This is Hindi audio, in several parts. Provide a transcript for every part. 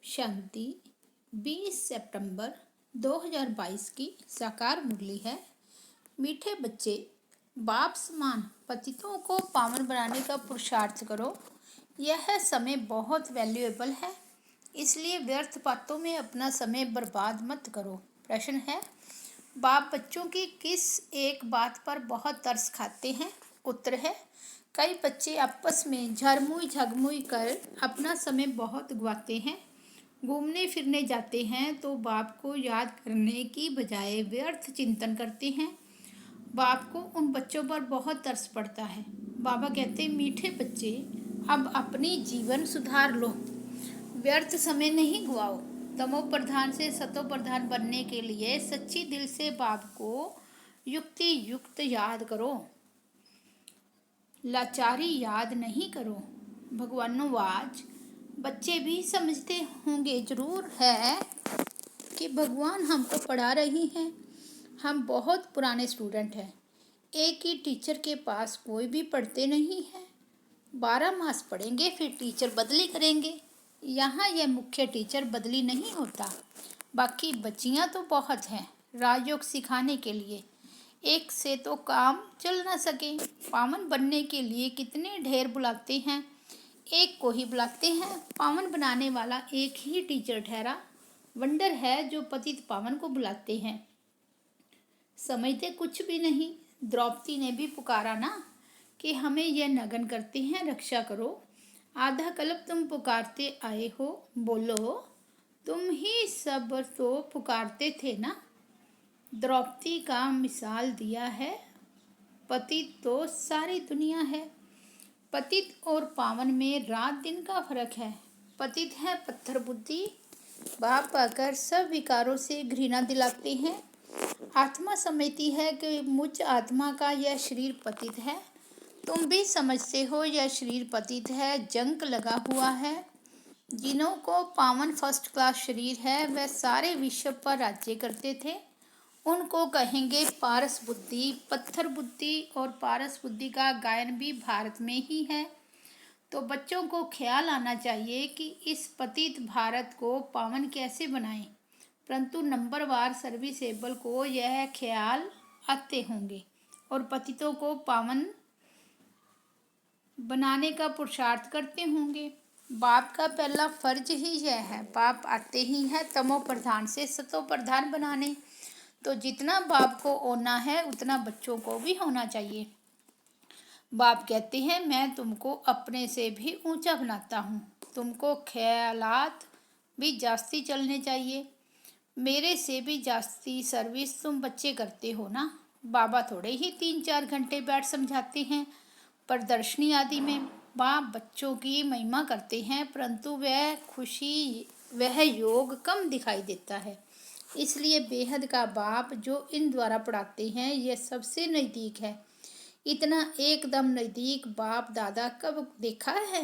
शांति 20 सितंबर 2022 की साकार मुरली है। मीठे बच्चे, बाप समान पतितों को पावन बनाने का पुरुषार्थ करो। यह समय बहुत वैल्यूएबल है, इसलिए व्यर्थ बातों में अपना समय बर्बाद मत करो। प्रश्न है, बाप बच्चों की किस एक बात पर बहुत तरस खाते हैं? उत्तर है, कई बच्चे आपस में झरमुई झगमुई कर अपना समय बहुत गंवाते हैं। घूमने फिरने जाते हैं तो बाप को याद करने की बजाय व्यर्थ चिंतन करते हैं। बाप को उन बच्चों पर बहुत तरस पड़ता है। बाबा कहते, मीठे बच्चे, अब अपनी जीवन सुधार लो, व्यर्थ समय नहीं गवाओ। तमो प्रधान से सतो प्रधान बनने के लिए सच्ची दिल से बाप को युक्ति युक्त याद करो, लाचारी याद नहीं करो। भगवानोवाच, बच्चे भी समझते होंगे जरूर है कि भगवान हमको पढ़ा रही हैं। हम बहुत पुराने स्टूडेंट हैं, एक ही टीचर के पास कोई भी पढ़ते नहीं है। 12 मास पढ़ेंगे फिर टीचर बदली करेंगे। यहाँ यह मुख्य टीचर बदली नहीं होता। बाकी बच्चियाँ तो बहुत हैं राजयोग सिखाने के लिए, एक से तो काम चल ना सके। पावन बनने के लिए कितने ढेर बुलाते हैं, एक को ही बुलाते हैं। पावन बनाने वाला एक ही टीचर ठहरा। वंडर है जो पतित पावन को बुलाते हैं, समझते कुछ भी नहीं। द्रौपदी ने भी पुकारा ना कि हमें यह नगन करते हैं, रक्षा करो। आधा कल्प तुम पुकारते आए हो, बोलो तुम ही सब तो पुकारते थे ना। द्रौपदी का मिसाल दिया है, पतित तो सारी दुनिया है। पतित और पावन में रात दिन का फर्क है। पतित है पत्थर बुद्धि, बाप आकर सब विकारों से घृणा दिलाते हैं। आत्मा समझती है कि मुझ आत्मा का यह शरीर पतित है। तुम भी समझते हो यह शरीर पतित है, जंक लगा हुआ है। जिन्हों को पावन फर्स्ट क्लास शरीर है वह सारे विश्व पर राज्य करते थे। उनको कहेंगे पारस बुद्धि। पत्थर बुद्धि और पारस बुद्धि का गायन भी भारत में ही है। तो बच्चों को ख्याल आना चाहिए कि इस पतित भारत को पावन कैसे बनाएं। परंतु नंबरवार सर्विसेबल को यह ख्याल आते होंगे और पतितों को पावन बनाने का पुरुषार्थ करते होंगे। बाप का पहला फर्ज ही यह है। बाप आते ही है तमो प्रधान से सतो प्रधान बनाने। तो जितना बाप को होना है उतना बच्चों को भी होना चाहिए। बाप कहते हैं, मैं तुमको अपने से भी ऊंचा बनाता हूँ। तुमको ख्यालात भी जास्ती चलने चाहिए। मेरे से भी जास्ती सर्विस तुम बच्चे करते हो ना। बाबा थोड़े ही 3-4 घंटे बैठ समझाते हैं। प्रदर्शनी आदि में बाप बच्चों की महिमा करते हैं, परंतु वह योग कम दिखाई देता है। इसलिए बेहद का बाप जो इन द्वारा पढ़ाते हैं यह सबसे नज़दीक है। इतना एकदम नज़दीक बाप दादा कब देखा है?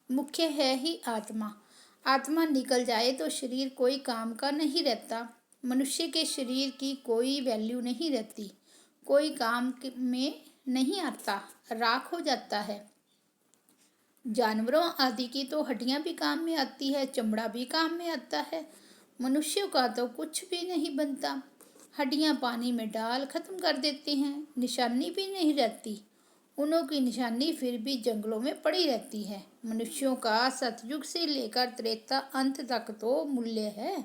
मुख्य है ही आत्मा। आत्मा निकल जाए तो शरीर कोई काम का नहीं रहता। मनुष्य के शरीर की कोई वैल्यू नहीं रहती, कोई काम में नहीं आता, राख हो जाता है। जानवरों आदि की तो हड्डियां भी काम में आती है, चमड़ा भी काम में आता है। मनुष्यों का तो कुछ भी नहीं बनता। हड्डियां पानी में डाल खत्म कर देते हैं, निशानी भी नहीं रहती। उनों की निशानी फिर भी जंगलों में पड़ी रहती है। मनुष्यों का सतयुग से लेकर त्रेता अंत तक तो मूल्य है।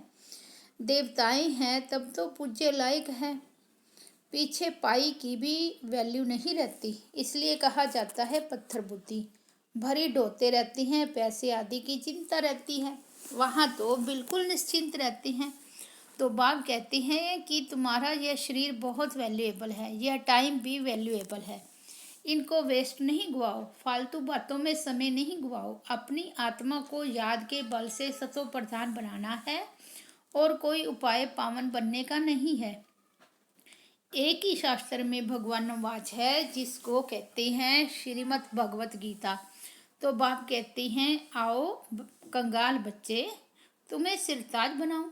देवताएं हैं तब तो पूज्य लायक है। पीछे पाई की भी वैल्यू नहीं रहती। इसलिए कहा जाता है पत्थर बुद्धि। भरी ढोते रहती हैं, पैसे आदि की चिंता रहती है। वहाँ तो बिल्कुल निश्चिंत रहते हैं। तो बाप कहते हैं कि तुम्हारा यह शरीर बहुत वैल्यूएबल है, यह टाइम भी वैल्यूएबल है। इनको वेस्ट नहीं गवाओ, फालतू बातों में समय नहीं गवाओ। अपनी आत्मा को याद के बल से सतो प्रधान बनाना है और कोई उपाय पावन बनने का नहीं है। एक ही शास्त्र में भगवान वाच है जिसको कहते हैं श्रीमद् भगवत गीता। तो बाप कहते हैं, आओ कंगाल बच्चे, तुम्हें सिरताज बनाऊं।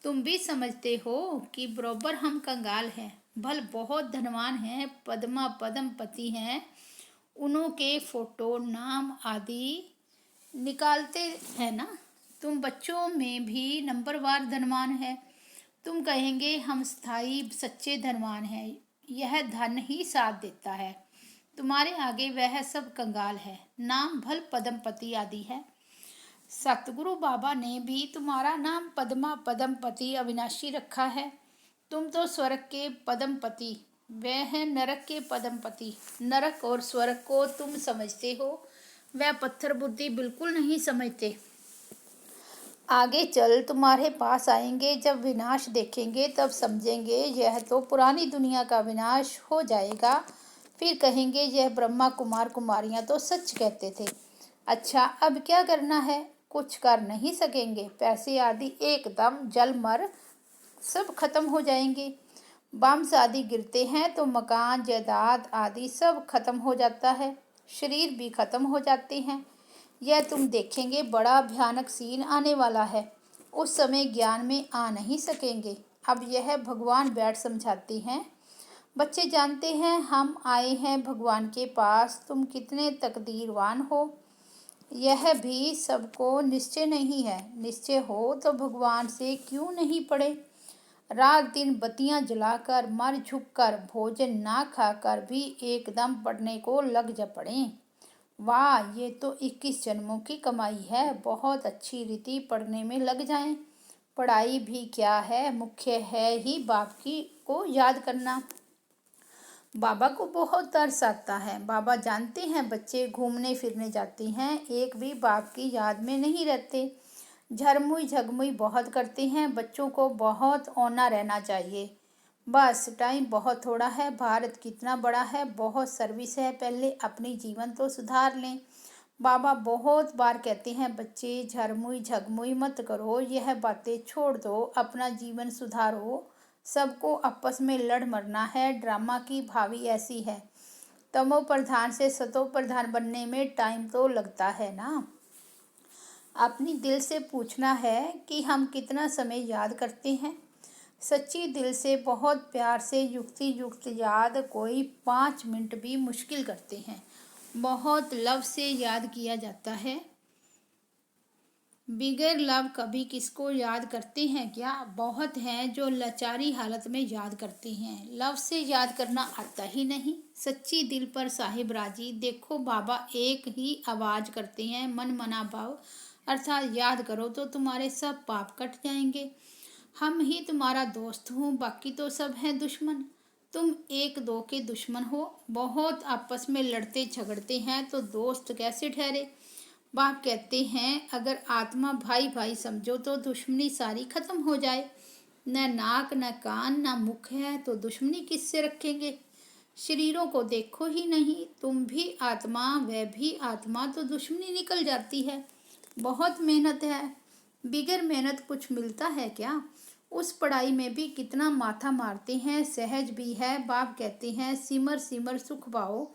तुम भी समझते हो कि बरोबर हम कंगाल हैं। भल बहुत धनवान हैं, पद्मा पद्मपति हैं, उन्हों के फोटो नाम आदि निकालते हैं ना। तुम बच्चों में भी नंबरवार धनवान है। तुम कहेंगे हम स्थायी सच्चे धनवान हैं। यह धन ही साथ देता है। तुम्हारे आगे वह सब कंगाल है। नाम भल पद्मपति आदि है। सतगुरु बाबा ने भी तुम्हारा नाम पद्मा पद्मपति अविनाशी रखा है। तुम तो स्वर्ग के पद्मपति, वह है नरक के पद्मपति। नरक और स्वर्ग को तुम समझते हो, वह पत्थर बुद्धि बिल्कुल नहीं समझते। आगे चल तुम्हारे पास आएंगे, जब विनाश देखेंगे तब समझेंगे यह तो पुरानी दुनिया का विनाश हो जाएगा। फिर कहेंगे यह ब्रह्मा कुमार कुमारियां तो सच कहते थे। अच्छा, अब क्या करना है? कुछ कर नहीं सकेंगे। पैसे आदि एकदम जल मर सब खत्म हो जाएंगे। बम्स आदि गिरते हैं तो मकान जायदाद आदि सब खत्म हो जाता है। शरीर भी खत्म हो जाते हैं। यह तुम देखेंगे बड़ा भयानक सीन आने वाला है। उस समय ज्ञान में आ नहीं सकेंगे। अब यह भगवान बैठ समझाते हैं। बच्चे जानते हैं हम आए हैं भगवान के पास। तुम कितने तकदीरवान हो, यह भी सबको निश्चय नहीं है। निश्चय हो तो भगवान से क्यों नहीं पड़े? रात दिन बत्तियां जलाकर, मर झुककर, भोजन ना खाकर भी एकदम पढ़ने को लग जा पड़े। वाह, ये तो 21 जन्मों की कमाई है। बहुत अच्छी रीति पढ़ने में लग जाएं। पढ़ाई भी क्या है, मुख्य है ही बाप की को याद करना। बाबा को बहुत तरस आता है। बाबा जानते हैं बच्चे घूमने फिरने जाते हैं, एक भी बाप की याद में नहीं रहते। झरमुई झगमुई बहुत करते हैं। बच्चों को बहुत औना रहना चाहिए। बस टाइम बहुत थोड़ा है। भारत कितना बड़ा है, बहुत सर्विस है, पहले अपनी जीवन तो सुधार लें। बाबा बहुत बार कहते हैं बच्चे झरमुई झगमुई मत करो, यह बातें छोड़ दो, अपना जीवन सुधारो। सबको आपस में लड़ मरना है। ड्रामा की भावी ऐसी है। तमो प्रधान से सतो प्रधान बनने में टाइम तो लगता है ना। अपनी दिल से पूछना है कि हम कितना समय याद करते हैं। सच्ची दिल से बहुत प्यार से युक्ति युक्त याद कोई 5 मिनट भी मुश्किल करते हैं। बहुत लव से याद किया जाता है। बिगैर लव कभी किसको याद करते हैं क्या? बहुत हैं जो लाचारी हालत में याद करते हैं। लव से याद करना आता ही नहीं। सच्ची दिल पर साहिब राजी। देखो बाबा एक ही आवाज़ करते हैं, मन मना भाव, अर्थात याद करो तो तुम्हारे सब पाप कट जाएंगे। हम ही तुम्हारा दोस्त हूँ, बाकी तो सब हैं दुश्मन। तुम एक दो के दुश्मन हो। बहुत आपस में लड़ते झगड़ते हैं तो दोस्त कैसे ठहरे? बाप कहते हैं अगर आत्मा भाई भाई समझो तो दुश्मनी सारी खत्म हो जाए। न नाक न कान न मुख है तो दुश्मनी किससे रखेंगे? शरीरों को देखो ही नहीं, तुम भी आत्मा वह भी आत्मा, तो दुश्मनी निकल जाती है। बहुत मेहनत है। बिगर मेहनत कुछ मिलता है क्या? उस पढ़ाई में भी कितना माथा मारते हैं। सहज भी है। बाप कहते हैं सिमर सिमर सुख पाओ।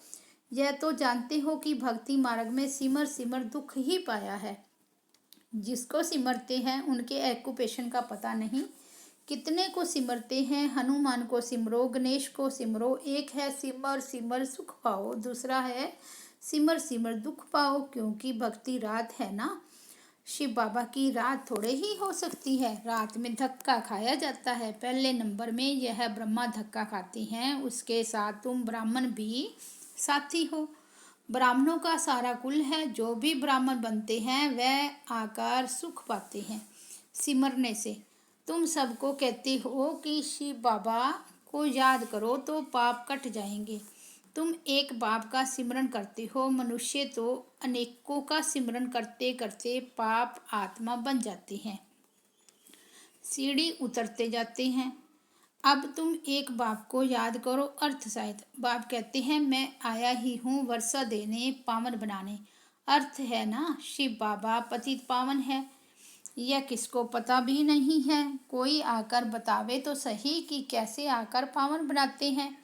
यह तो जानते हो कि भक्ति मार्ग में सिमर सिमर दुख ही पाया है। जिसको सिमरते हैं उनके एक्यूपेशन का पता नहीं। कितने को सिमरते हैं। हनुमान को सिमरो, गणेश को सिमरो। एक है सिमर सिमर सुख पाओ, दूसरा है सिमर सिमर दुख पाओ, क्योंकि भक्ति रात है ना। शिव बाबा की रात थोड़े ही हो सकती है। रात में धक्का खाया जाता है। पहले नंबर में यह ब्रह्मा धक्का खाते हैं, उसके साथ तुम ब्राह्मण भी साथी हो। ब्राह्मणों का सारा कुल है। जो भी ब्राह्मण बनते हैं वह आकर सुख पाते हैं सिमरने से। तुम सबको कहते हो कि शिव बाबा को याद करो तो पाप कट जाएंगे। तुम एक बाप का सिमरन करते हो। मनुष्य तो अनेकों का सिमरन करते करते पाप आत्मा बन जाते हैं, सीढ़ी उतरते जाते हैं। अब तुम एक बाप को याद करो। अर्थ शायद बाप कहते हैं मैं आया ही हूँ वर्षा देने, पावन बनाने। अर्थ है ना शिव बाबा पतित पावन है। यह किसको पता भी नहीं है। कोई आकर बतावे तो सही कि कैसे आकर पावन बनाते हैं।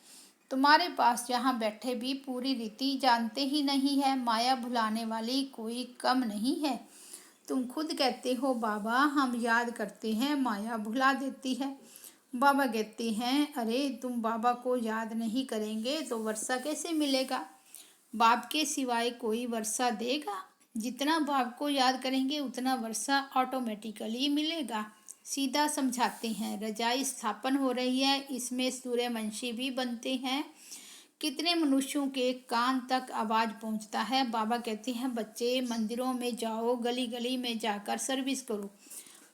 तुम्हारे पास यहाँ बैठे भी पूरी रीति जानते ही नहीं है। माया भुलाने वाली कोई कम नहीं है। तुम खुद कहते हो बाबा हम याद करते हैं, माया भुला देती है। बाबा कहते हैं अरे तुम बाबा को याद नहीं करेंगे तो वर्षा कैसे मिलेगा? बाप के सिवाय कोई वर्षा देगा? जितना बाप को याद करेंगे उतना वर्षा ऑटोमेटिकली मिलेगा। सीधा समझाते हैं, रजाई स्थापन हो रही है, इसमें सूर्यवंशी भी बनते हैं। कितने मनुष्यों के कान तक आवाज़ पहुंचता है। बाबा कहते हैं, बच्चे मंदिरों में जाओ, गली गली में जाकर सर्विस करो।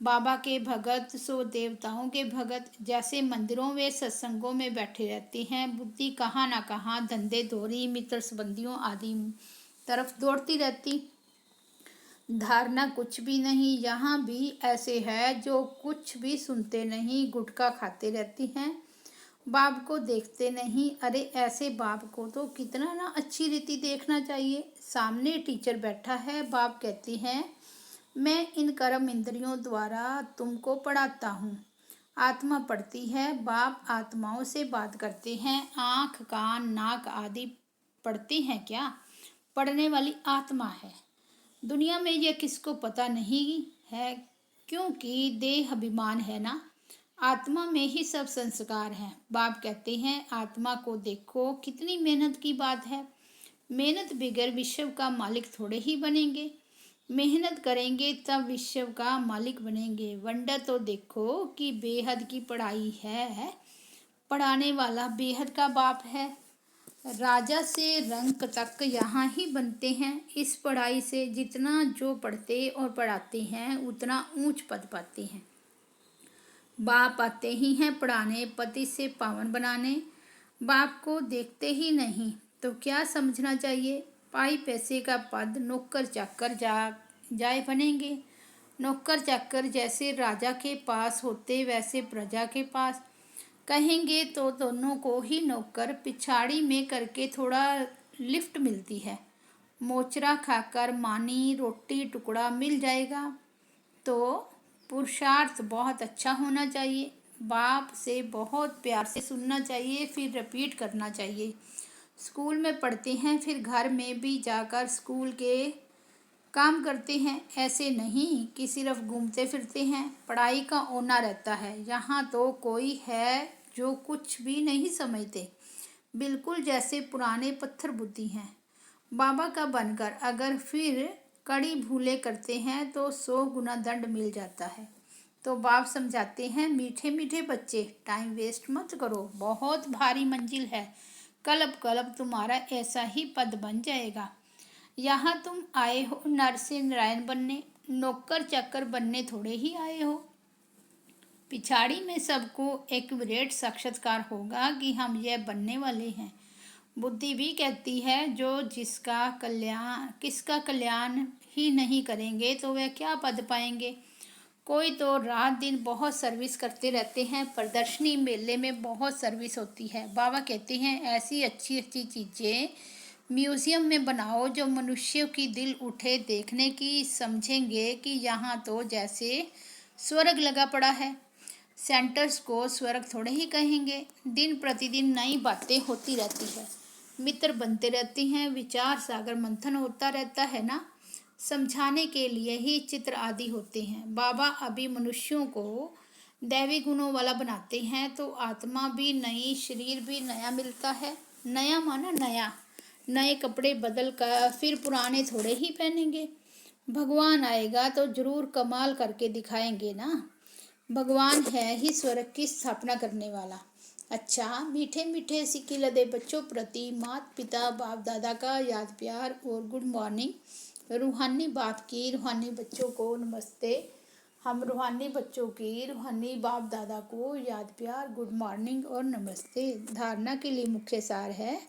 बाबा के भगत सो देवताओं के भगत, जैसे मंदिरों में सत्संगों में बैठे रहते हैं, बुद्धि कहाँ ना कहाँ धंधे धोरी मित्र संबंधियों आदि तरफ दौड़ती रहती। धारणा कुछ भी नहीं। यहाँ भी ऐसे है जो कुछ भी सुनते नहीं, गुटखा खाते रहती हैं, बाप को देखते नहीं। अरे ऐसे बाप को तो कितना ना अच्छी रीति देखना चाहिए। सामने टीचर बैठा है, बाप कहती हैं, मैं इन कर्म इंद्रियों द्वारा तुमको पढ़ाता हूँ। आत्मा पढ़ती है, बाप आत्माओं से बात करते हैं। आँख कान नाक आदि पढ़ते हैं क्या? पढ़ने वाली आत्मा है। दुनिया में यह किसको पता नहीं है, क्योंकि देह अभिमान है ना। आत्मा में ही सब संस्कार हैं। बाप कहते हैं, आत्मा को देखो, कितनी मेहनत की बात है। मेहनत बगैर विश्व का मालिक थोड़े ही बनेंगे। मेहनत करेंगे तब विश्व का मालिक बनेंगे। वंडर तो देखो कि बेहद की पढ़ाई है, पढ़ाने वाला बेहद का बाप है। राजा से रंक तक यहाँ ही बनते हैं। इस पढ़ाई से जितना जो पढ़ते और पढ़ाते हैं उतना ऊंच पद पाते हैं। बाप आते ही हैं पढ़ाने, पति से पावन बनाने। बाप को देखते ही नहीं तो क्या समझना चाहिए? पाई पैसे का पद नौकर चाकर जाए बनेंगे। नौकर चाकर जैसे राजा के पास होते वैसे प्रजा के पास। कहेंगे तो दोनों को ही नौकर पिछाड़ी में करके थोड़ा लिफ्ट मिलती है। मोचरा खाकर मानी रोटी टुकड़ा मिल जाएगा। तो पुरुषार्थ बहुत अच्छा होना चाहिए। बाप से बहुत प्यार से सुनना चाहिए, फिर रिपीट करना चाहिए। स्कूल में पढ़ते हैं, फिर घर में भी जाकर स्कूल के काम करते हैं। ऐसे नहीं कि सिर्फ घूमते फिरते हैं। पढ़ाई का ओना रहता है। यहाँ तो कोई है जो कुछ भी नहीं समझते, बिल्कुल जैसे पुराने पत्थर बुद्धि हैं। बाबा का बनकर अगर फिर कड़ी भूले करते हैं तो 100 गुना दंड मिल जाता है। तो बाप समझाते हैं, मीठे मीठे बच्चे, टाइम वेस्ट मत करो, बहुत भारी मंजिल है। कल्प कल्प तुम्हारा ऐसा ही पद बन जाएगा। यहाँ तुम आए हो नर से नारायण बनने, नौकर चाकर बनने थोड़े ही आए हो। पिछाड़ी में सबको एक्यूरेट साक्षात्कार होगा कि हम यह बनने वाले हैं। बुद्धि भी कहती है, जो किसका कल्याण ही नहीं करेंगे तो वह क्या पद पाएंगे। कोई तो रात दिन बहुत सर्विस करते रहते हैं। प्रदर्शनी मेले में बहुत सर्विस होती है। बाबा कहते हैं, ऐसी अच्छी अच्छी चीज़ें म्यूज़ियम में बनाओ जो मनुष्यों की दिल उठे देखने की। समझेंगे कि यहाँ तो जैसे स्वर्ग लगा पड़ा है। सेंटर्स को स्वर्ग थोड़े ही कहेंगे। दिन प्रतिदिन नई बातें होती रहती है, मित्र बनते रहते हैं, विचार सागर मंथन होता रहता है ना। समझाने के लिए ही चित्र आदि होते हैं। बाबा अभी मनुष्यों को दैवी गुणों वाला बनाते हैं तो आत्मा भी नई, शरीर भी नया मिलता है। नया माना नया, नए कपड़े बदल कर फिर पुराने थोड़े ही पहनेंगे। भगवान आएगा तो जरूर कमाल करके दिखाएंगे ना। भगवान है ही स्वर्ग की स्थापना करने वाला। अच्छा, मीठे मीठे सिक्के लदे बच्चों प्रति माता पिता बाप दादा का याद प्यार और गुड मॉर्निंग। रूहानी बाप की रूहानी बच्चों को नमस्ते। हम रूहानी बच्चों की रूहानी बाप दादा को याद प्यार गुड मॉर्निंग और नमस्ते। धारणा के लिए मुख्य सार है।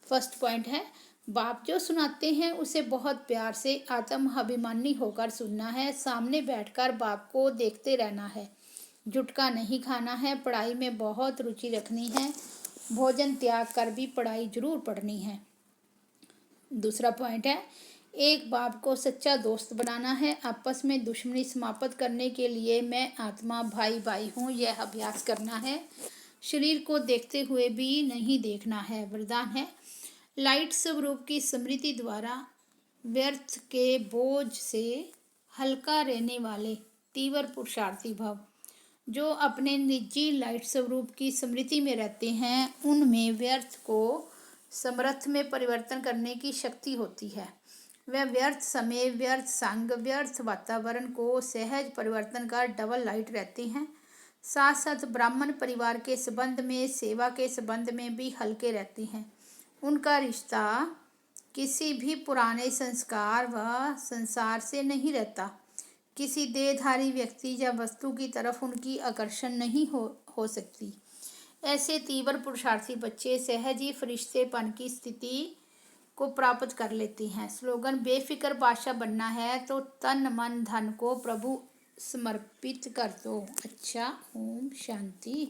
फर्स्ट पॉइंट है, बाप जो सुनाते हैं उसे बहुत प्यार से आत्म अभिमानी होकर सुनना है। सामने बैठकर बाप को देखते रहना है। जुटका नहीं खाना है। पढ़ाई में बहुत रुचि रखनी है। भोजन त्याग कर भी पढ़ाई जरूर पढ़नी है। दूसरा पॉइंट है, एक बाप को सच्चा दोस्त बनाना है। आपस में दुश्मनी समाप्त करने के लिए मैं आत्मा भाई भाई हूँ, यह अभ्यास करना है। शरीर को देखते हुए भी नहीं देखना है। वरदान है, लाइट स्वरूप की स्मृति द्वारा व्यर्थ के बोझ से हल्का रहने वाले तीव्र पुरुषार्थी भव। जो अपने निजी लाइट स्वरूप की स्मृति में रहते हैं उनमें व्यर्थ को समर्थ में परिवर्तन करने की शक्ति होती है। वह व्यर्थ समय, व्यर्थ संग, व्यर्थ वातावरण को सहज परिवर्तन कर डबल लाइट रहते हैं। साथ साथ ब्राह्मण परिवार के संबंध में, सेवा के संबंध में भी हल्के रहते हैं। उनका रिश्ता किसी भी पुराने संस्कार व संसार से नहीं रहता। किसी देहधारी व्यक्ति या वस्तु की तरफ उनकी आकर्षण नहीं हो सकती। ऐसे तीव्र पुरुषार्थी बच्चे सहज ही फरिश्तेपन की स्थिति को प्राप्त कर लेते हैं। स्लोगन: बेफिक्र बादशाह बनना है तो तन मन धन को प्रभु समर्पित कर दो। अच्छा, ओम शांति।